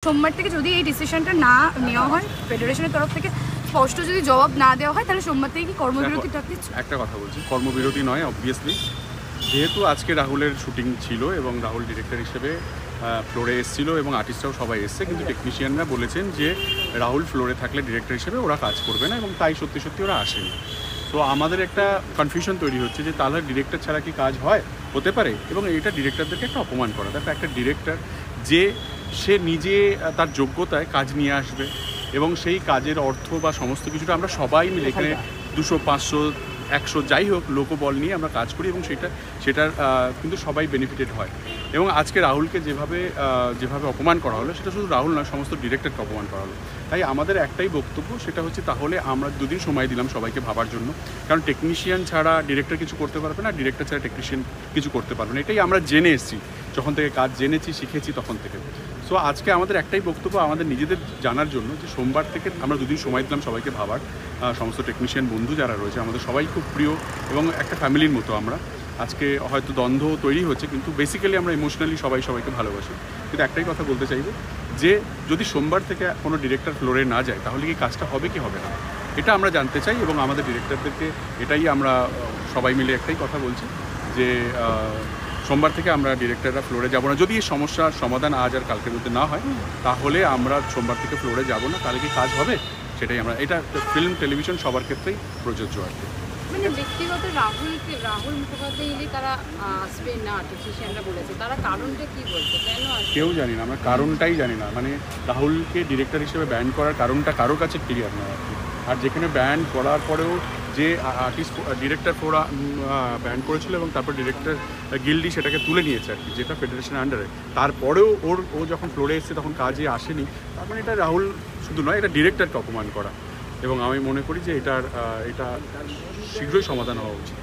সোমবার থেকে যদি এই ডিসিশনটা না নেওয়া হয়, ফেডারেশনের তরফ থেকে স্পষ্ট যদি জবাব না দেওয়া হয়, তাহলে সোমবার থেকে কি কর্মবিরতি ডাকতে? একটা কথা বলছি, কর্মবিরতি নয়, অবভিয়াসলি যেহেতু আজকে রাহুলের শুটিং ছিল এবং রাহুল ডিরেক্টর হিসেবে ফ্লোরে এসেছিলো এবং আর্টিস্টরাও সবাই এসছে, কিন্তু টেকনিশিয়ানরা বলেছেন যে রাহুল ফ্লোরে থাকলে ডিরেক্টর হিসেবে ওরা কাজ করবে না, এবং তাই সত্যি সত্যি ওরা আসেনি। তো আমাদের একটা কনফিউশন তৈরি হচ্ছে যে তাহলে ডিরেক্টর ছাড়া কি কাজ হয়, হতে পারে, এবং এটা ডিরেক্টরদেরকে একটা অপমান করা। দেখো, একটা ডিরেক্টর যে সে নিজে তার যোগ্যতায় কাজ নিয়ে আসবে এবং সেই কাজের অর্থ বা সমস্ত কিছুটা আমরা সবাই মিলে এখানে 200, 500, 100 যাই হোক লোকবল নিয়ে আমরা কাজ করি, এবং সেটার কিন্তু সবাই বেনিফিটেড হয়। এবং আজকে রাহুলকে যেভাবে অপমান করা হলো, সেটা শুধু রাহুল নয়, সমস্ত ডিরেক্টরকে অপমান করা হলো। তাই আমাদের একটাই বক্তব্য, সেটা হচ্ছে তাহলে আমরা 2 দিন সময় দিলাম সবাইকে ভাবার জন্য, কারণ টেকনিশিয়ান ছাড়া ডিরেক্টর কিছু করতে পারবে না, ডিরেক্টর ছাড়া টেকনিশিয়ান কিছু করতে পারবে না। এটাই আমরা জেনে এসেছি, যখন থেকে কাজ জেনেছি, শিখেছি তখন থেকে। সো আজকে আমাদের একটাই বক্তব্য, আমাদের নিজেদের জানার জন্য, যে সোমবার থেকে আমরা 2 দিন সময় দিলাম সবাইকে ভাবার। সমস্ত টেকনিশিয়ান বন্ধু যারা রয়েছে আমাদের সবাই খুব প্রিয় এবং একটা ফ্যামিলির মতো আমরা। আজকে হয়তো দ্বন্দ্ব তৈরি হচ্ছে, কিন্তু বেসিক্যালি আমরা ইমোশনালি সবাইকে ভালোবাসি। কিন্তু একটাই কথা বলতে চাইবো, যে যদি সোমবার থেকে কোনো ডিরেক্টর ফ্লোরে না যায়, তাহলে কি কাজটা হবে কি হবে না, এটা আমরা জানতে চাই। এবং আমাদের ডিরেক্টরদেরকে এটাই আমরা সবাই মিলে একটাই কথা বলছি, যে সোমবার থেকে আমরা ডিরেক্টররা ফ্লোরে যাব না। যদি এই সমস্যার সমাধান আজ আর কালকের মধ্যে না হয়, তাহলে আমরা সোমবার থেকে ফ্লোরে যাব না। তাহলে কি কাজ হবে, সেটাই আমরা, এটা ফিল্ম টেলিভিশন সবার ক্ষেত্রেই প্রযোজ্য আর কি। মানে ব্যক্তিগত রাহুল মুখোপাধ্যায় এলে তারা আসবে না, টেকনিশিয়ানরা বলেছে, তারা কারণটা কি বলছে, কেন আসবে? কেউ জানি না, আমরা কারণটাই জানি না। মানে রাহুলকে ডিরেক্টর হিসেবে ব্যান করার কারণটা কারোর কাছে ক্লিয়ার নয় আর কি। আর যেখানে ব্যান করার পরেও যে ডিরেক্টর ফোরা ব্যান করেছিল এবং তারপর ডিরেক্টর গিল্ডি সেটাকে তুলে নিয়েছে আর কি, যেটা ফেডারেশনের আন্ডারে, তারপরেও ও যখন ফ্লোরে এসছে তখন কাজে আসেনি। তার মানে এটা রাহুল শুধু নয়, এটা ডিরেক্টরকে অপমান করা। এবং আমি মনে করি যে এটা শীঘ্রই সমাধান হওয়া উচিত।